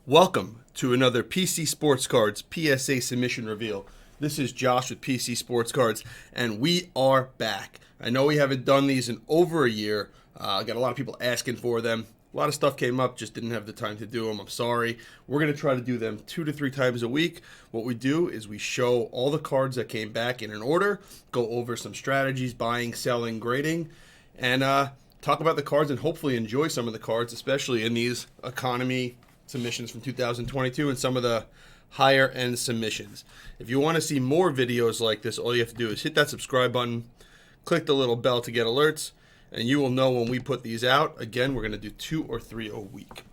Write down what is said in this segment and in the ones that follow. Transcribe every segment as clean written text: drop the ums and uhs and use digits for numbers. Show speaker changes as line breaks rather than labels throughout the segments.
Welcome to another PC Sports Cards PSA submission reveal. This is Josh with PC Sports Cards, and we are back. I know we haven't done these in over a year. I got a lot of people asking for them. A lot of stuff came up, just didn't have the time to do them. I'm sorry. We're going to try to do them 2 to 3 times a week. What we do is we show all the cards that came back in an order, go over some strategies, buying, selling, grading, and talk about the cards and hopefully enjoy some of the cards, especially in these economy submissions from 2022 and some of the higher end submissions. If you want to see more videos like this, all you have to do is hit that subscribe button, click the little bell to get alerts, and you will know when we put these out. Again, we're going to do 2 or 3 a week.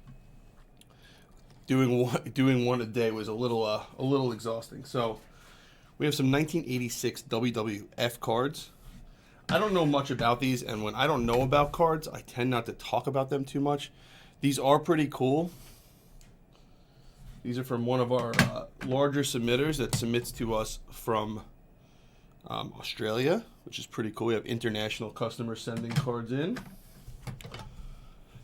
Doing one a day was a little exhausting. So we have some 1986 WWF cards. I don't know much about these, and when I don't know about cards, I tend not to talk about them too much. These are pretty cool. These are from one of our larger submitters that submits to us from Australia, which is pretty cool. We have international customers sending cards in.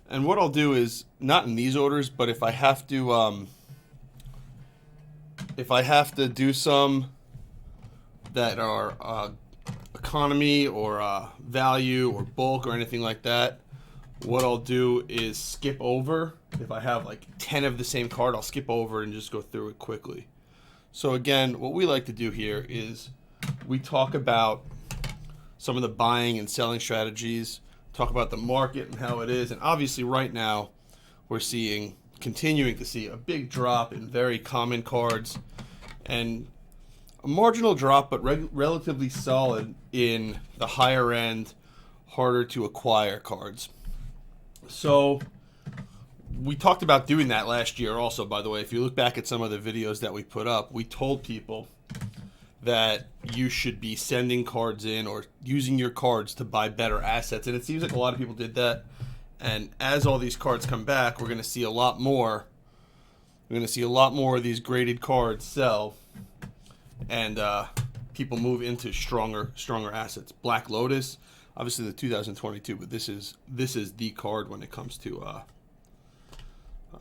And what I'll do is, not in these orders, but if I have to do some that are economy or value or bulk or anything like that, what I'll do is skip over. If I have like 10 of the same card, I'll skip over and just go through it quickly. So again, what we like to do here is we talk about some of the buying and selling strategies, talk about the market and how it is. And obviously right now we're continuing to see a big drop in very common cards and a marginal drop, but relatively solid in the higher end, harder to acquire cards. So we talked about doing that last year also, by the way. If you look back at some of the videos that we put up, we told people that you should be sending cards in or using your cards to buy better assets. And it seems like a lot of people did that. And as all these cards come back, we're going to see a lot more. We're going to see a lot more of these graded cards sell and people move into stronger assets. Black Lotus, obviously the 2022, but this is the card when it comes to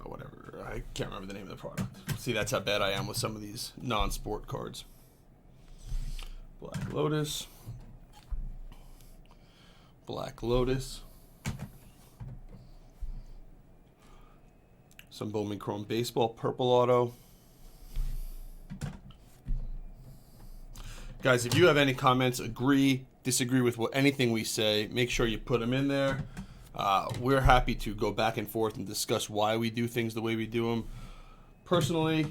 whatever. I can't remember the name of the product. See, that's how bad I am with some of these non-sport cards. Black Lotus. Black Lotus. Some Bowman Chrome Baseball, Purple Auto. Guys, if you have any comments, agree, disagree with anything we say, make sure you put them in there. We're happy to go back and forth and discuss why we do things the way we do them. Personally,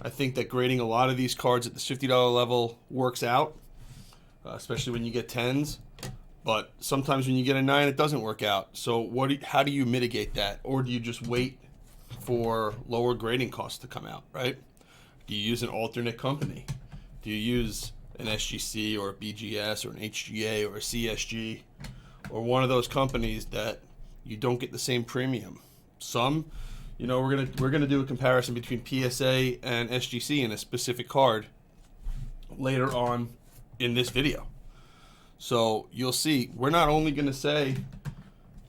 I think that grading a lot of these cards at the $50 level works out, especially when you get 10s. But sometimes when you get a 9, it doesn't work out. So how do you mitigate that? Or do you just wait for lower grading costs to come out, right? Do you use an alternate company? Do you use an SGC or a BGS or an HGA or a CSG or one of those companies that you don't get the same premium? Some, we're gonna do a comparison between PSA and SGC in a specific card later on in this video. So you'll see, we're not only gonna say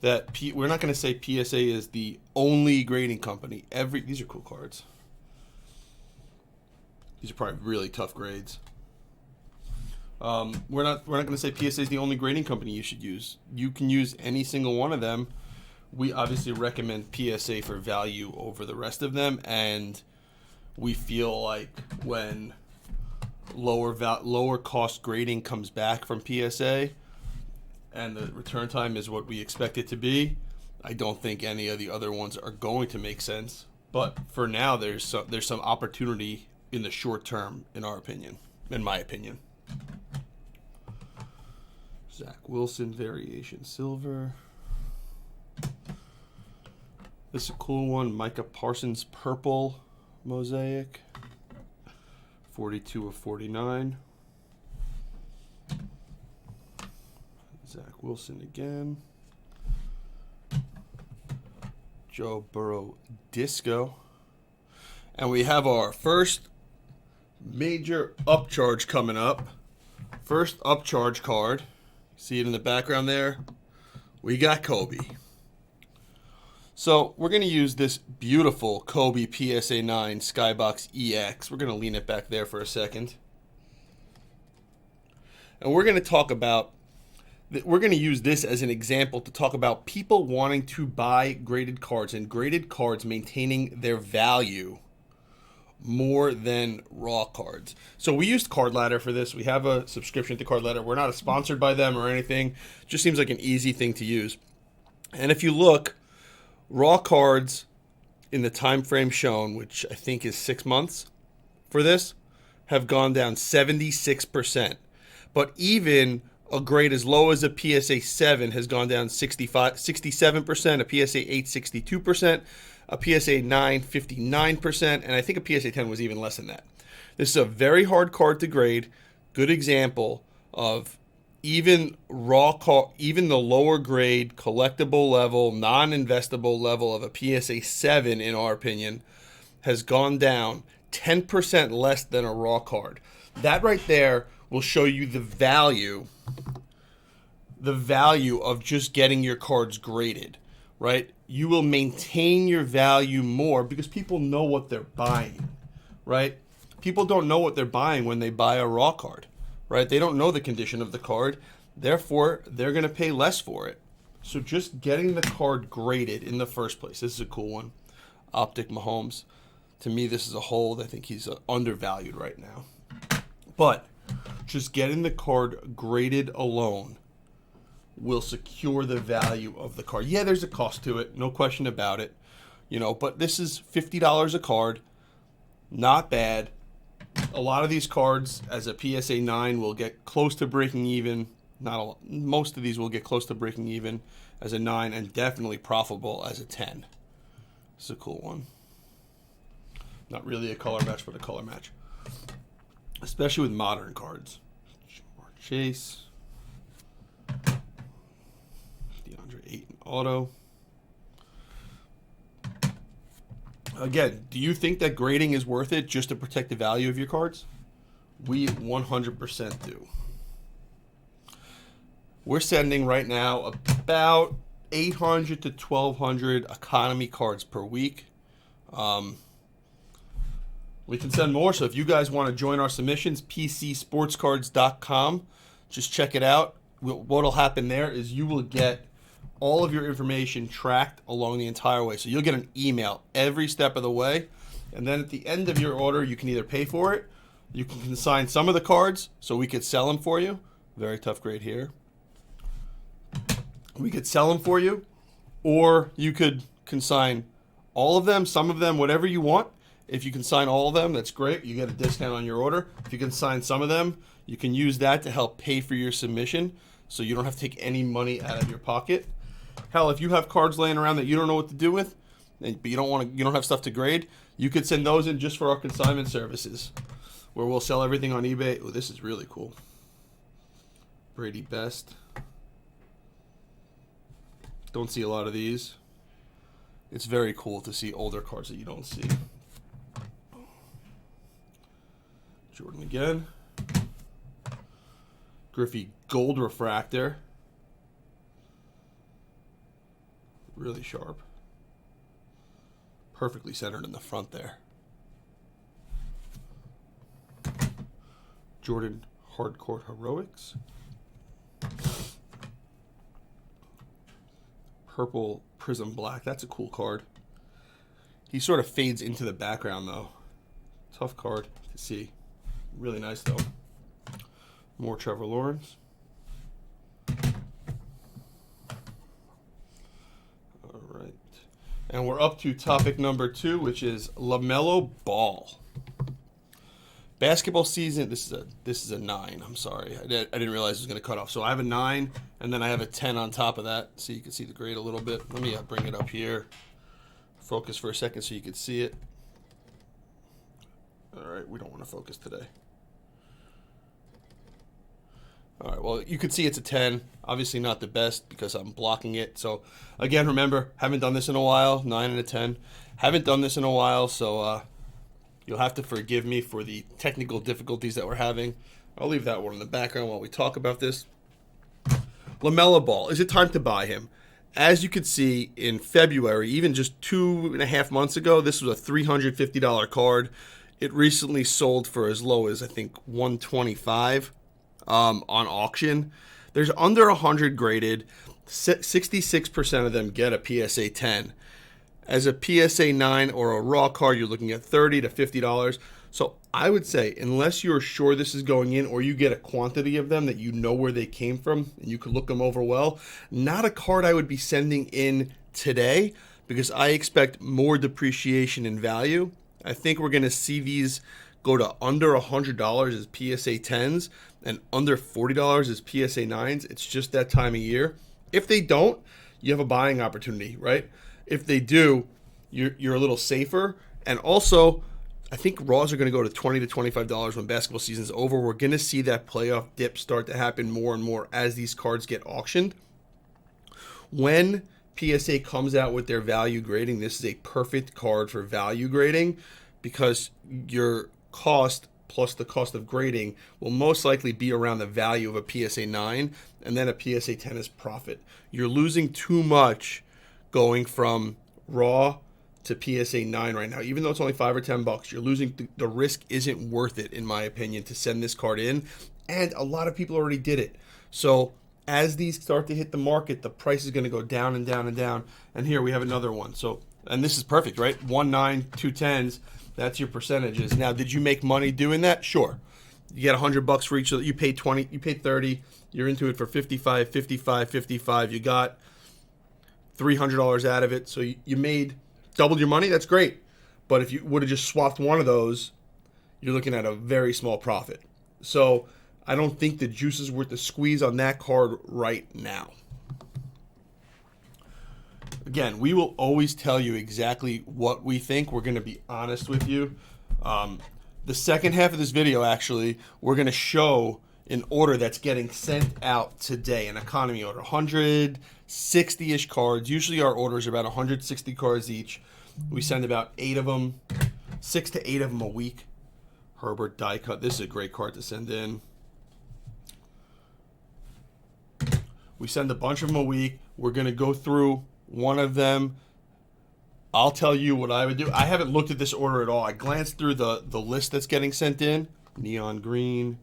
that we're not gonna say PSA is the only grading company. These are cool cards. These are probably really tough grades. We're not going to say PSA is the only grading company you should use. You can use any single one of them. We obviously recommend PSA for value over the rest of them, and we feel like when lower cost grading comes back from PSA and the return time is what we expect it to be, I don't think any of the other ones are going to make sense. But for now, there's some opportunity in the short term, in my opinion. Zach Wilson variation silver. This is a cool one. Micah Parsons purple mosaic. 42 of 49. Zach Wilson again. Joe Burrow disco. And we have our first major upcharge coming up. First upcharge card. See it in the background there? We got Kobe. So we're going to use this beautiful Kobe PSA 9 Skybox EX. We're going to lean it back there for a second. And we're going to talk about, we're going to use this as an example to talk about people wanting to buy graded cards and graded cards maintaining their value more than raw cards. So we used Card Ladder for this. We have a subscription to Card Ladder. We're not sponsored by them or anything. It just seems like an easy thing to use. And if you look, raw cards in the time frame shown, which I think is 6 months for this, have gone down 76%. But even a grade as low as a PSA 7 has gone down 67%, a PSA 8 62%, a PSA 9 59%, and I think a PSA 10 was even less than that. This is a very hard card to grade. Good example of even even the lower grade collectible level, non-investable level of a PSA 7, in our opinion, has gone down 10% less than a raw card. That right there will show you the value of just getting your cards graded, right? You will maintain your value more because people know what they're buying, right? People don't know what they're buying when they buy a raw card, right? They don't know the condition of the card. Therefore, they're going to pay less for it. So just getting the card graded in the first place. This is a cool one. Optic Mahomes. To me, this is a hold. I think he's undervalued right now. But just getting the card graded alone will secure the value of the card. Yeah, there's a cost to it. No question about it. But this is $50 a card. Not bad. A lot of these cards as a PSA 9 will get close to breaking even. Not a lot. Most of these will get close to breaking even as a 9 and definitely profitable as a 10. This is a cool one. Not really a color match, but a color match. Especially with modern cards. Chase. DeAndre Ayton auto. Again, do you think that grading is worth it just to protect the value of your cards? We 100% do. We're sending right now about 800 to 1,200 economy cards per week. We can send more, so if you guys want to join our submissions, pcsportscards.com. Just check it out. What'll happen there is you will get all of your information tracked along the entire way. So you'll get an email every step of the way. And then at the end of your order, you can either pay for it, you can consign some of the cards so we could sell them for you. Very tough grade here. We could sell them for you, or you could consign all of them, some of them, whatever you want. If you consign all of them, that's great. You get a discount on your order. If you consign some of them, you can use that to help pay for your submission so you don't have to take any money out of your pocket. Hell, if you have cards laying around that you don't know what to do with, but you don't have stuff to grade, you could send those in just for our consignment services, where we'll sell everything on eBay. Oh, this is really cool. Brady Best. Don't see a lot of these. It's very cool to see older cards that you don't see. Jordan again. Griffey Gold Refractor. Really sharp. Perfectly centered in the front there. Jordan Hardcourt Heroics. Purple Prism Black. That's a cool card. He sort of fades into the background, though. Tough card to see. Really nice, though. More Trevor Lawrence. All right. And we're up to topic number 2, which is LaMelo Ball. Basketball season, this is a 9. I'm sorry. I didn't realize it was going to cut off. So I have a 9, and then I have a 10 on top of that. So you can see the grade a little bit. Let me bring it up here. Focus for a second so you can see it. All right, we don't want to focus today. All right, well, you can see it's a 10. Obviously not the best because I'm blocking it. So, again, remember, haven't done this in a while. 9 and a 10. Haven't done this in a while, so you'll have to forgive me for the technical difficulties that we're having. I'll leave that one in the background while we talk about this. LaMelo Ball. Is it time to buy him? as you could see in February, even just 2.5 months ago, this was a $350 card. It recently sold for as low as, I think, $125 on auction. There's under 100 graded. 66% of them get a PSA 10. As a PSA 9 or a raw card, you're looking at $30 to $50. So I would say, unless you're sure this is going in or you get a quantity of them that you know where they came from and you could look them over well, not a card I would be sending in today because I expect more depreciation in value. I think we're going to see these go to under $100 as PSA 10s and under $40 as PSA 9s. It's just that time of year. If they don't, you have a buying opportunity, right? If they do, you're a little safer. And also, I think raws are going to go to $20 to $25 when basketball season's over. We're going to see that playoff dip start to happen more and more as these cards get auctioned. When PSA comes out with their value grading, this is a perfect card for value grading because your cost plus the cost of grading will most likely be around the value of a PSA 9, and then a PSA 10 is profit. You're losing too much going from raw to PSA 9 right now. Even though it's only $5 or $10, you're losing. The risk isn't worth it, in my opinion, to send this card in. And a lot of people already did it. So as these start to hit the market, the price is going to go down and down and down. And here we have another one. So, and this is perfect, right? 1 9, 2 10s. That's your percentages. Now, did you make money doing that? Sure. You get $100 for each. So you paid 20. You paid 30. You're into it for 55, 55, 55. You got $300 out of it. So you made doubled your money. That's great. But if you would have just swapped one of those, you're looking at a very small profit. So I don't think the juice is worth the squeeze on that card right now. Again, we will always tell you exactly what we think. We're going to be honest with you. The second half of this video, actually, we're going to show an order that's getting sent out today, an economy order, 160-ish cards. Usually our orders are about 160 cards each. We send about 8 of them, 6 to 8 of them a week. Herbert die cut. This is a great card to send in. We send a bunch of them a week. We're going to go through one of them. I'll tell you what I would do. I haven't looked at this order at all. I glanced through the list that's getting sent in. Neon green.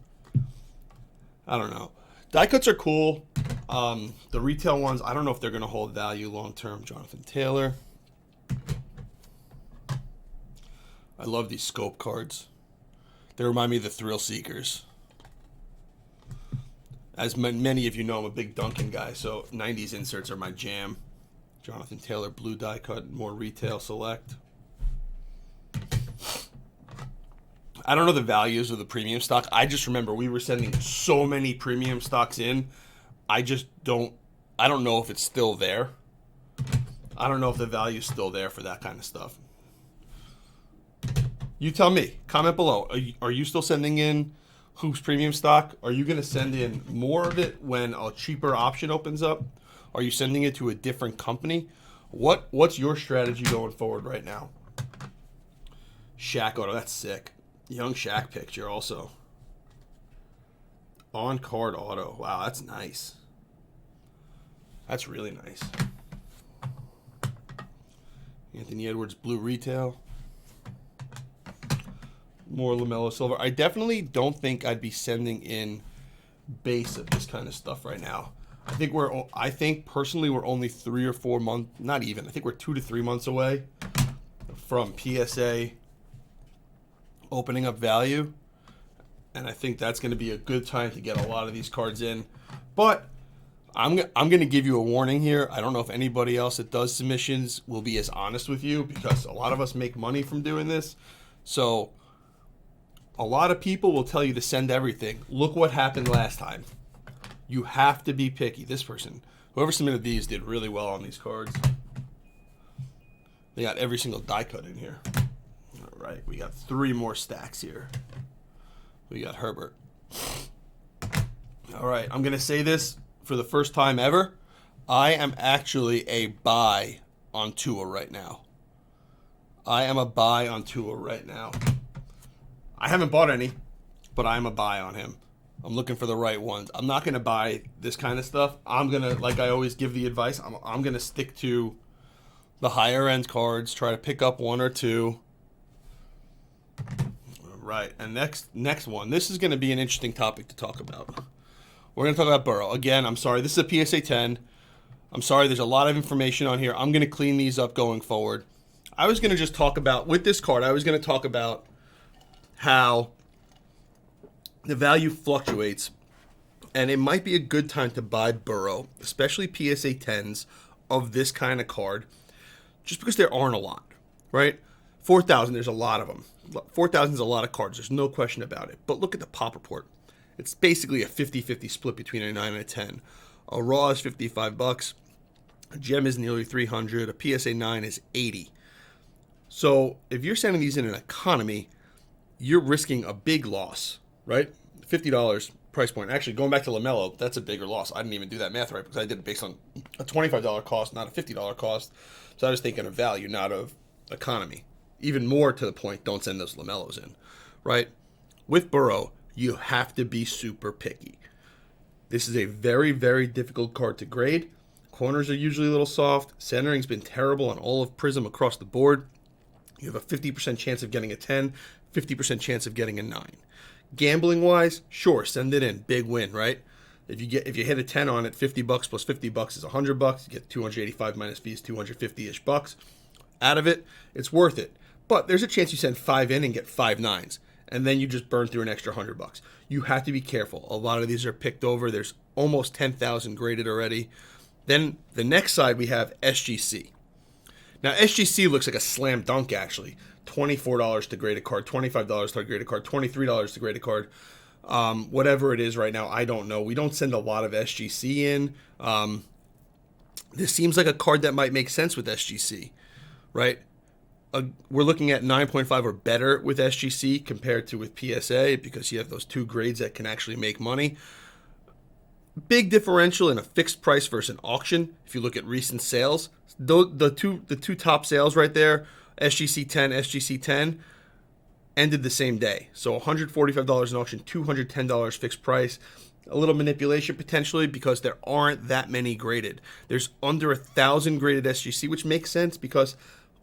I don't know. Die cuts are cool. The retail ones, I don't know if they're going to hold value long term. Jonathan Taylor. I love these scope cards. They remind me of the Thrill Seekers. As many of you know, I'm a big Duncan guy, so 90s inserts are my jam. Jonathan Taylor, blue die cut, more retail select. I don't know the values of the premium stock. I just remember we were sending so many premium stocks in. I don't know if it's still there. I don't know if the value's still there for that kind of stuff. You tell me. Comment below. Are you still sending in Hoops premium stock? Are you going to send in more of it when a cheaper option opens up? Are you sending it to a different company? What's your strategy going forward right now? Shaq auto, that's sick. Young Shaq picture also. On card auto. Wow, that's nice. That's really nice. Anthony Edwards blue retail. More LaMelo silver. I definitely don't think I'd be sending in base of this kind of stuff right now. I think personally we're only 3 or 4 months, not even. I think we're 2 to 3 months away from PSA opening up value, and I think that's going to be a good time to get a lot of these cards in. But I'm going to give you a warning here. I don't know if anybody else that does submissions will be as honest with you, because a lot of us make money from doing this. So a lot of people will tell you to send everything. Look what happened last time. You have to be picky. This person, whoever submitted these, did really well on these cards. They got every single die cut in here. All right, we got 3 more stacks here. We got Herbert. All right, I'm going to say this for the first time ever. I am actually a buy on Tua right now. I am a buy on Tua right now. I haven't bought any, but I'm a buy on him. I'm looking for the right ones. I'm not going to buy this kind of stuff. I'm going to, like I always give the advice, I'm going to stick to the higher end cards, try to pick up one or two. Right, and next one. This is going to be an interesting topic to talk about. We're going to talk about Burrow. Again, I'm sorry, this is a PSA 10. I'm sorry, there's a lot of information on here. I'm going to clean these up going forward. I was going to just talk about, with this card, I was going to talk about how the value fluctuates, and it might be a good time to buy Burrow, especially PSA 10s of this kind of card, just because there aren't a lot, right? 4,000, there's a lot of them. 4,000 is a lot of cards. There's no question about it. But look at the pop report. It's basically a 50-50 split between a 9 and a 10. A raw is $55. A gem is nearly $300. A PSA 9 is $80. So if you're sending these in an economy, you're risking a big loss, right? $50 price point. Actually, going back to LaMelo, that's a bigger loss. I didn't even do that math right because I did it based on a $25 cost, not a $50 cost. So I was thinking of value, not of economy. Even more to the point, don't send those LaMelos in, right? With Burrow, you have to be super picky. This is a very, very difficult card to grade. Corners are usually a little soft. Centering's been terrible on all of Prism across the board. You have a 50% chance of getting a 10, 50% chance of getting a 9. Gambling wise, sure, send it in. Big win, right? If you hit a 10 on it, $50 plus $50 is $100. You get 285 minus fees, 250-ish bucks. Out of it, it's worth it. But there's a chance you send 5 in and get 5 9s, and then you just burn through an extra $100. You have to be careful. A lot of these are picked over. There's almost 10,000 graded already. Then the next side we have SGC. Now SGC looks like a slam dunk actually. $24 to grade a card, $25 to grade a card, $23 to grade a card. Whatever it is right now, I don't know. We don't send a lot of SGC in. This seems like a card that might make sense with SGC, right? We're looking at 9.5 or better with SGC compared to with PSA because you have those two grades that can actually make money. Big differential in a fixed price versus an auction. If you look at recent sales, the two top sales right there, SGC 10, SGC 10, ended the same day. So $145 in auction, $210 fixed price. A little manipulation potentially because there aren't that many graded. There's under 1,000 graded SGC, which makes sense because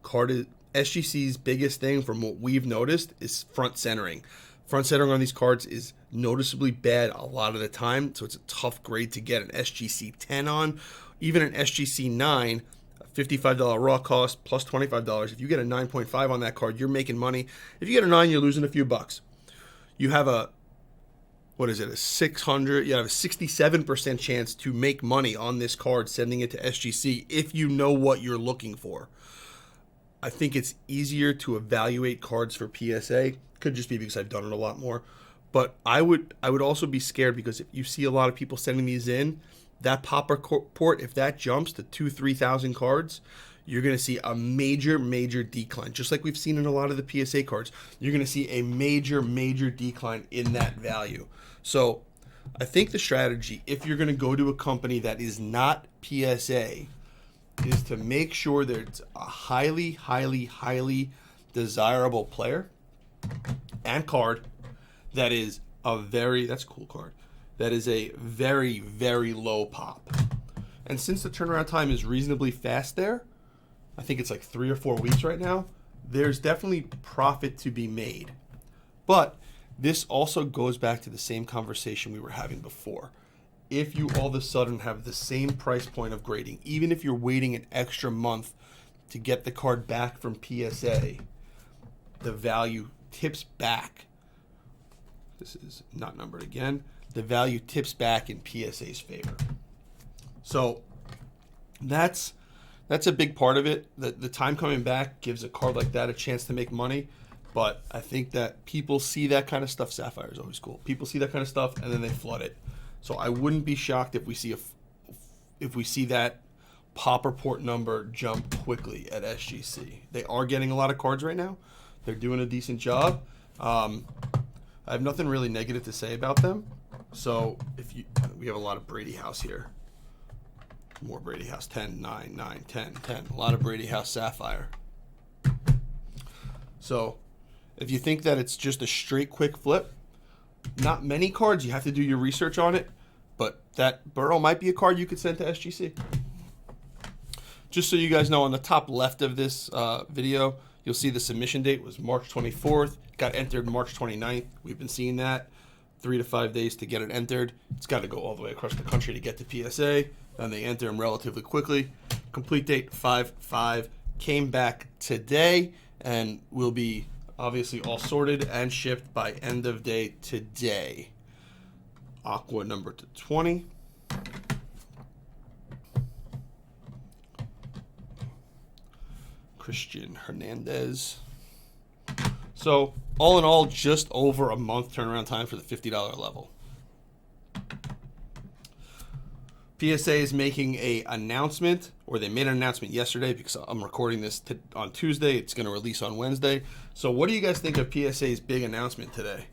SGC's biggest thing from what we've noticed is front centering. Front centering on these cards is noticeably bad a lot of the time, so it's a tough grade to get an SGC 10 on. Even an SGC 9, a $55 raw cost plus $25. If you get a 9.5 on that card, you're making money. If you get a 9, you're losing a few bucks. You have a 600, you have a 67% chance to make money on this card sending it to SGC if you know what you're looking for. I think it's easier to evaluate cards for PSA. Could just be because I've done it a lot more. But I would also be scared because if you see a lot of people sending these in, that pop report, if that jumps to 2,000-3,000 cards, you're going to see a major, major decline. Just like we've seen in a lot of the PSA cards, you're going to see a major, major decline in that value. So I think the strategy, if you're going to go to a company that is not PSA, is to make sure that it's a highly, highly, highly desirable player and card that is that's a cool card, that is a very, very low pop. And since the turnaround time is reasonably fast there, I think it's like 3 or 4 weeks right now, there's definitely profit to be made. But this also goes back to the same conversation we were having before. If you all of a sudden have the same price point of grading, even if you're waiting an extra month to get the card back from PSA, the value tips back. This is not numbered again. The value tips back in PSA's favor. So that's a big part of it. The time coming back gives a card like that a chance to make money. But I think that people see that kind of stuff. Sapphire is always cool. People see that kind of stuff and then they flood it. So I wouldn't be shocked if we see that pop report number jump quickly at SGC. They are getting a lot of cards right now. They're doing a decent job. I have nothing really negative to say about them. So we have a lot of Brady House here. More Brady House, 10, 9, 9, 10, 10. A lot of Brady House Sapphire. So if you think that it's just a straight quick flip, not many cards. You have to do your research on it. But that Burrow might be a card you could send to SGC. Just so you guys know, on the top left of this video, you'll see the submission date was March 24th. Got entered March 29th. We've been seeing that. 3 to 5 days to get it entered. It's got to go all the way across the country to get to PSA. Then they enter them relatively quickly. Complete date 5/5. Came back today and will be obviously all sorted and shipped by end of day today. Aqua number to 20. Christian Hernandez. So, all in all, just over a month turnaround time for the $50 level. PSA is making an announcement, or they made an announcement yesterday because I'm recording this on Tuesday. It's going to release on Wednesday. So, what do you guys think of PSA's big announcement today?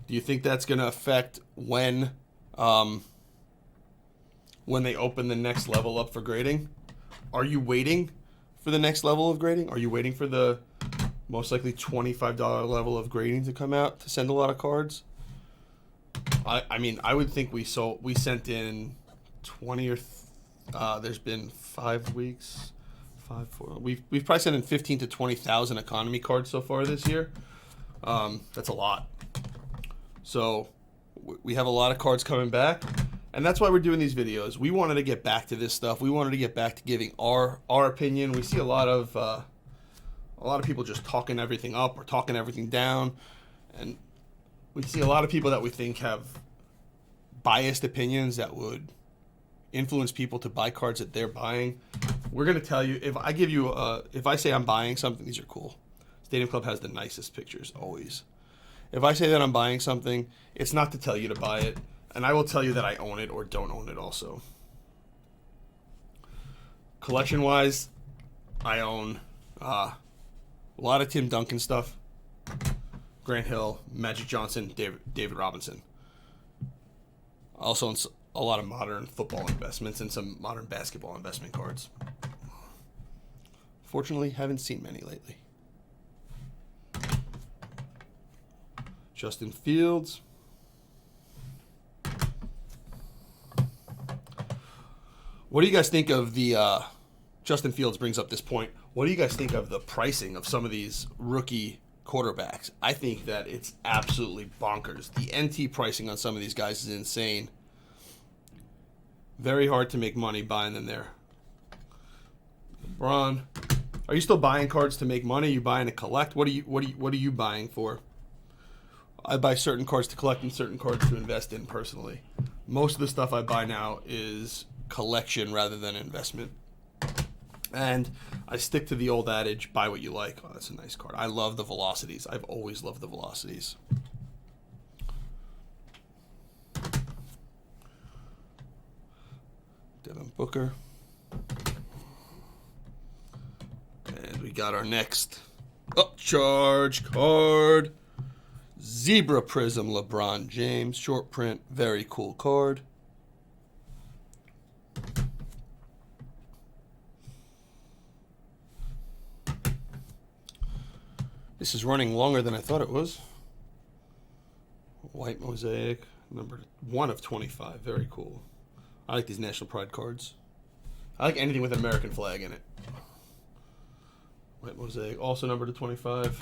Do you think that's going to affect when they open the next level up for grading? Are you waiting for the next level of grading? Are you waiting for the most likely $25 level of grading to come out to send a lot of cards? I mean, I would think we sent in 20 or there's been 5 weeks, 4. We've probably sent in 15 to 20,000 economy cards so far this year. That's a lot. So we have a lot of cards coming back, and that's why we're doing these videos. We wanted to get back to this stuff. We wanted to get back to giving our opinion. We see a lot of people just talking everything up or talking everything down, and we see a lot of people that we think have biased opinions that would influence people to buy cards that they're buying. We're going to tell you, if I say I'm buying something, these are cool. Stadium Club has the nicest pictures always. If I say that I'm buying something, it's not to tell you to buy it, and I will tell you that I own it or don't own it also. Collection-wise, I own a lot of Tim Duncan stuff, Grant Hill, Magic Johnson, David Robinson. I also own a lot of modern football investments and some modern basketball investment cards. Fortunately, haven't seen many lately. Justin Fields. What do you guys think of the Justin Fields brings up this point. What do you guys think of the pricing of some of these rookie quarterbacks? I think that it's absolutely bonkers. The NT pricing on some of these guys is insane. Very hard to make money buying them there. LeBron, are you still buying cards to make money? Are you buying to collect? What are you buying for? I buy certain cards to collect and certain cards to invest in personally. Most of the stuff I buy now is collection rather than investment. And I stick to the old adage, buy what you like. Oh, that's a nice card. I love the velocities. I've always loved the velocities. Devin Booker. And we got our next upcharge card. Zebra Prism LeBron James. Short print. Very cool card. This is running longer than I thought it was. White mosaic. Number 1 of 25. Very cool. I like these National Pride cards. I like anything with an American flag in it. White mosaic. Also numbered to 25.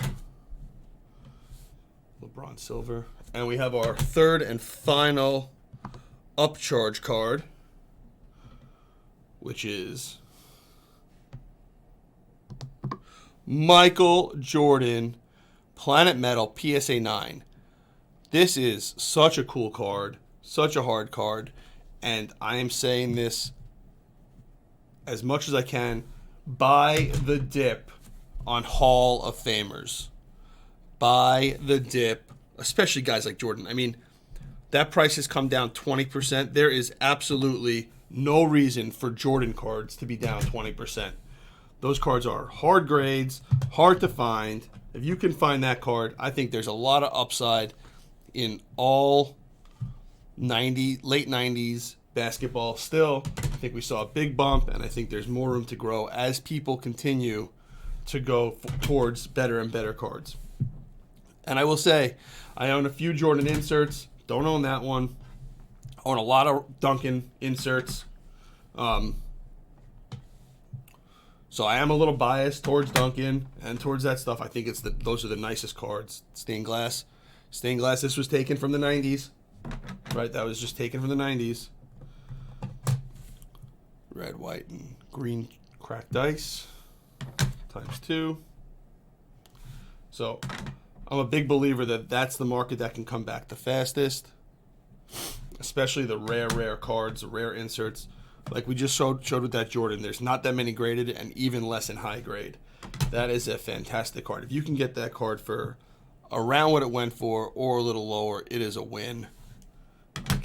LeBron silver. And we have our third and final upcharge card, which is Michael Jordan Planet Metal PSA 9. This is such a cool card, such a hard card, and I am saying this as much as I can. Buy the dip on Hall of Famers. Buy the dip, especially guys like Jordan. I mean, that price has come down 20%. There is absolutely no reason for Jordan cards to be down 20%. Those cards are hard grades, hard to find. If you can find that card, I think there's a lot of upside in all late 90s basketball. Still, I think we saw a big bump, and I think there's more room to grow as people continue to go towards better and better cards. And I will say, I own a few Jordan inserts, Don't own that one. Own a lot of Duncan inserts. So I am a little biased towards Duncan and towards that stuff. I think those are the nicest cards. Stained glass. Stained glass, this was taken from the 90s. Right, that was just taken from the 90s. Red, white, and green cracked dice. ×2. So I'm a big believer that that's the market that can come back the fastest. Especially the rare cards, the rare inserts. Like we just showed with that Jordan, there's not that many graded and even less in high grade. That is a fantastic card. If you can get that card for around what it went for or a little lower, it is a win.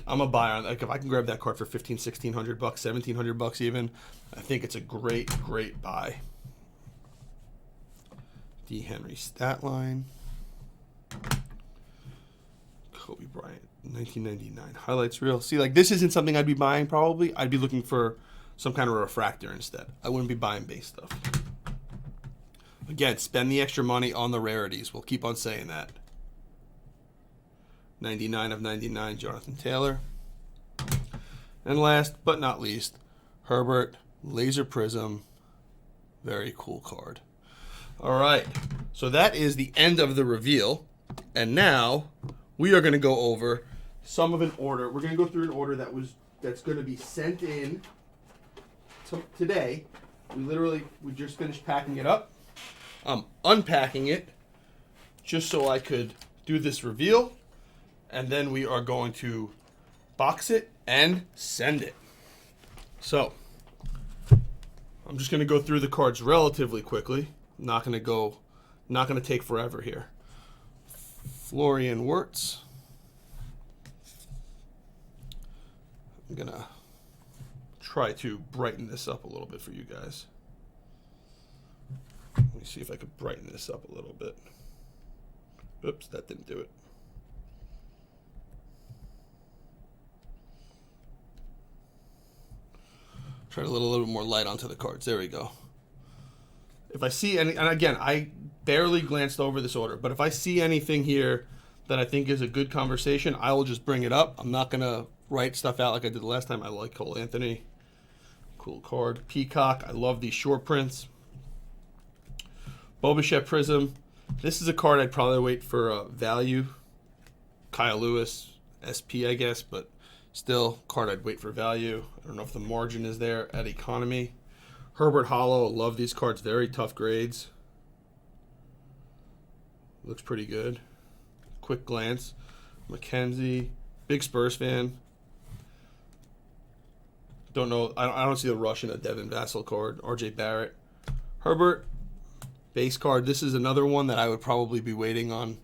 I'm a buyer on, like if I can grab that card for $1,500, $1,600, $1,700 even, I think it's a great buy. D. Henry stat line. Kobe Bryant. 1999 highlights reel. See, like this isn't something I'd be buying probably. I'd be looking for some kind of refractor instead. I wouldn't be buying base stuff. Again, spend the extra money on the rarities. We'll keep on saying that. 99/99, Jonathan Taylor. And last but not least, Herbert Laser Prism. Very cool card. All right, so that is the end of the reveal. And now we are going to go over some of an order. We're going to go through an order that's going to be sent in today. We just finished packing it up. I'm unpacking it just so I could do this reveal, and then we are going to box it and send it. So I'm just going to go through the cards relatively quickly. Not going to take forever here. Florian Wirtz. I'm going to try to brighten this up a little bit for you guys. Let me see if I could brighten this up a little bit. Oops, that didn't do it. Try to let a little bit more light onto the cards. There we go. If I see any, and again, I barely glanced over this order, but if I see anything here that I think is a good conversation, I will just bring it up. I'm not going to write stuff out like I did the last time. I like Cole Anthony. Cool card. Peacock. I love these short prints. Boba Prism. This is a card I'd probably wait for value. Kyle Lewis, SP, I guess, but still, card I'd wait for value. I don't know if the margin is there at economy. Herbert Hollow. Love these cards. Very tough grades. Looks pretty good. Quick glance. McKenzie. Big Spurs fan. Don't know. I don't see the rush in a Devin Vassell card. RJ Barrett. Herbert. Base card. This is another one that I would probably be waiting on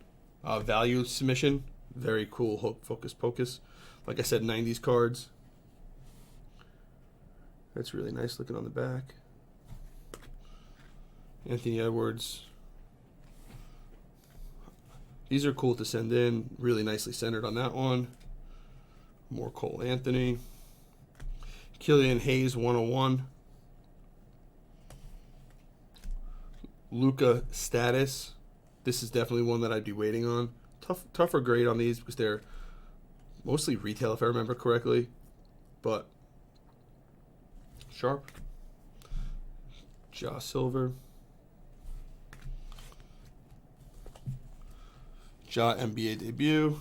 value submission. Very cool. Hocus Pocus. Like I said, 90s cards. That's really nice looking on the back. Anthony Edwards. These are cool to send in. Really nicely centered on that one. More Cole Anthony. Killian Hayes 101. Luka Status. This is definitely one that I'd be waiting on. Tougher grade on these because they're mostly retail if I remember correctly. But sharp. Ja Silver. Ja NBA debut.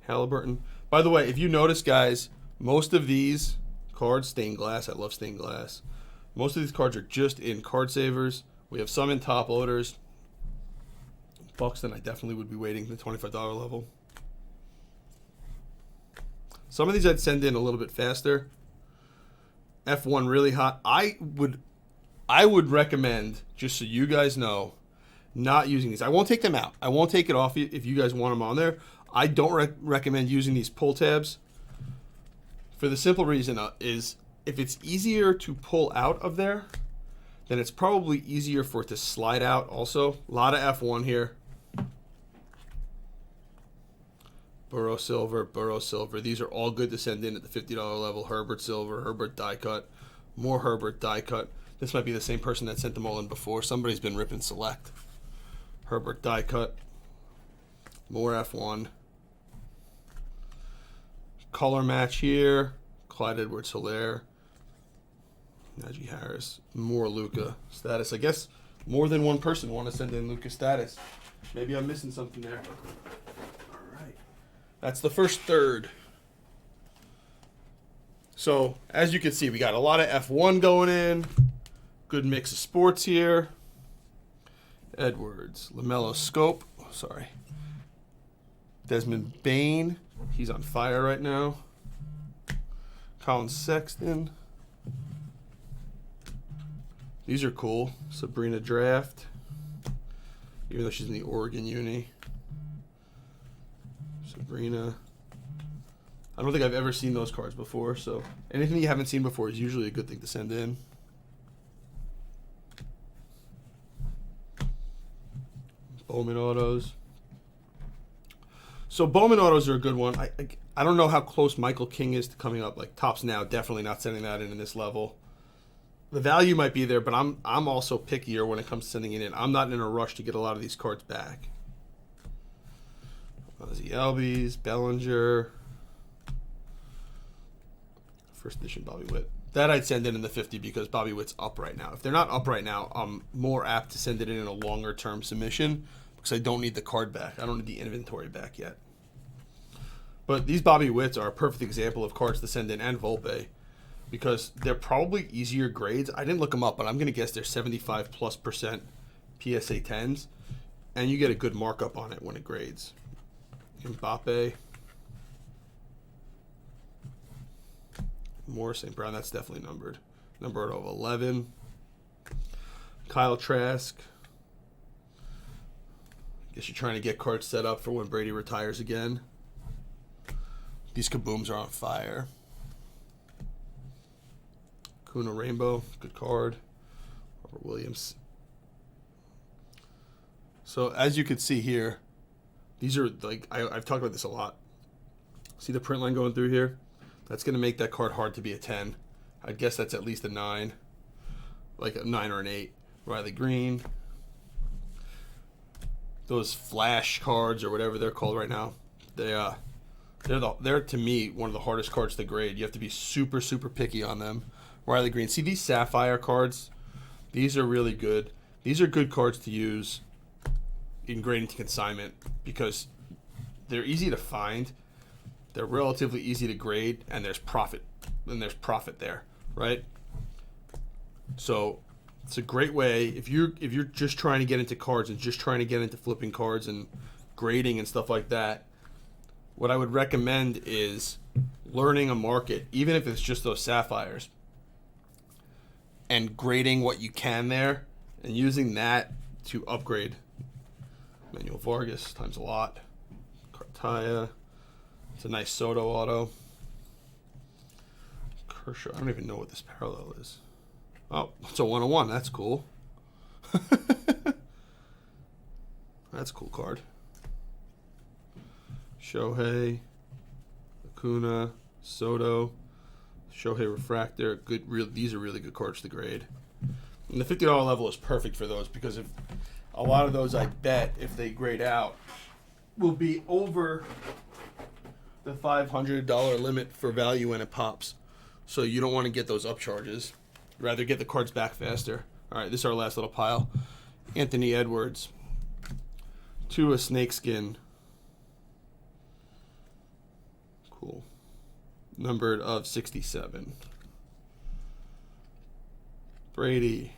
Halliburton. By the way, if you notice, guys, most of these cards, stained glass. I love stained glass. Most of these cards are just in card savers. We have some in top loaders. Buxton, I definitely would be waiting the $25 level. Some of these I'd send in a little bit faster. F1 really hot. I would recommend, just so you guys know, not using these. I won't take them out. I won't take it off if you guys want them on there. I don't recommend using these pull tabs for the simple reason is if it's easier to pull out of there, then it's probably easier for it to slide out also. A lot of F1 here. Burrow Silver. These are all good to send in at the $50 level. Herbert Silver, Herbert die cut, more Herbert die cut. This might be the same person that sent them all in before. Somebody's been ripping select. Herbert die cut, more F1. color match here. Clyde Edwards-Helaire. Najee Harris. More Luka status. I guess more than one person want to send in Luka status. Maybe I'm missing something there. All right. That's the first third. So, as you can see, we got a lot of F1 going in. Good mix of sports here. Edwards. LaMelo Scope. Oh, sorry. Desmond Bain. He's on fire right now. Colin Sexton. These are cool. Sabrina Draft. Even though she's in the Oregon uni. Sabrina. I don't think I've ever seen those cards before, so anything you haven't seen before is usually a good thing to send in. Bowman autos. So Bowman autos are a good one. I don't know how close Michael King is to coming up. Like Topps Now, definitely not sending that in this level. The value might be there, but I'm also pickier when it comes to sending it in. I'm not in a rush to get a lot of these cards back. Ozzie Albies, Bellinger. First edition Bobby Witt. That I'd send in the 50 because Bobby Witt's up right now. If they're not up right now, I'm more apt to send it in a longer term submission because I don't need the card back. I don't need the inventory back yet. But these Bobby Witts are a perfect example of cards to send in, and Volpe, because they're probably easier grades. I didn't look them up, but I'm going to guess they're 75+% PSA 10s, and you get a good markup on it when it grades. Mbappe. More St. Brown, that's definitely numbered. Number out of 11. Kyle Trask. Guess you're trying to get cards set up for when Brady retires again. These kabooms are on fire. Kuna Rainbow, good card. Robert Williams. So as you can see here, these are like, I've talked about this a lot. See the print line going through here? That's going to make that card hard to be a 10. I'd guess that's at least a 9. Like a 9 or an 8. Riley Green. Those flash cards or whatever they're called right now. They're to me one of the hardest cards to grade. You have to be super, super picky on them. Riley Green. See these Sapphire cards? These are really good. These are good cards to use in grading to consignment because they're easy to find. They're relatively easy to grade, and there's profit. And there's profit there, right? So it's a great way if you're just trying to get into cards and just trying to get into flipping cards and grading and stuff like that. What I would recommend is learning a market, even if it's just those Sapphires, and grading what you can there, and using that to upgrade. Manuel Vargas times a lot. Cartaya. It's a nice Soto auto. Kershaw. I don't even know what this parallel is. Oh, it's a 101. That's cool. That's a cool card. Shohei, Acuna, Soto, Shohei Refractor. These are really good cards to grade. And the $50 level is perfect for those because if a lot of those, I bet, if they grade out, will be over the $500 limit for value when it pops. So you don't want to get those upcharges. Rather get the cards back faster. All right, this is our last little pile. Anthony Edwards. Tua Snakeskin. Cool. Numbered of 67. Brady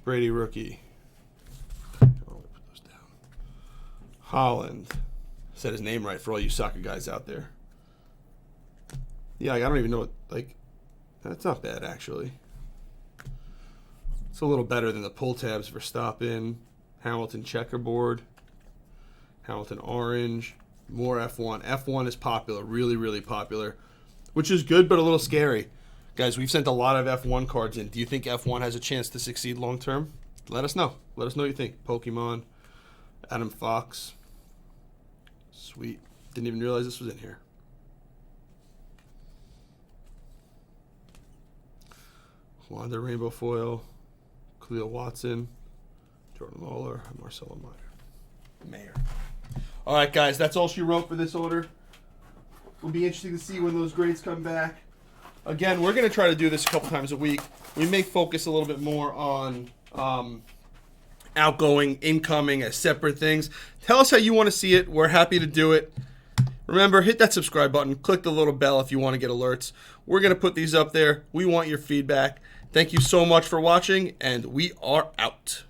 rookie. Oh, put those down. Holland. Said his name right for all you soccer guys out there. Yeah, I don't even know what, like, that's not bad actually. It's a little better than the pull tabs for Verstappen, Hamilton checkerboard, Hamilton orange, more F1. F1 is popular, really, really popular, which is good but a little scary. Guys, we've sent a lot of F1 cards in. Do you think F1 has a chance to succeed long term? Let us know. Let us know what you think. Pokemon, Adam Fox. Sweet. Didn't even realize this was in here. Wanda Rainbow Foil, Khalil Watson, Jordan Lawler, Marcelo Mayer. All right, guys, that's all she wrote for this order. Will be interesting to see when those grades come back. Again, we're going to try to do this a couple times a week. We may focus a little bit more on outgoing, incoming as separate things. Tell us how you want to see it. We're happy to do it. Remember, hit that subscribe button. Click the little bell if you want to get alerts. We're going to put these up there. We want your feedback. Thank you so much for watching, and we are out.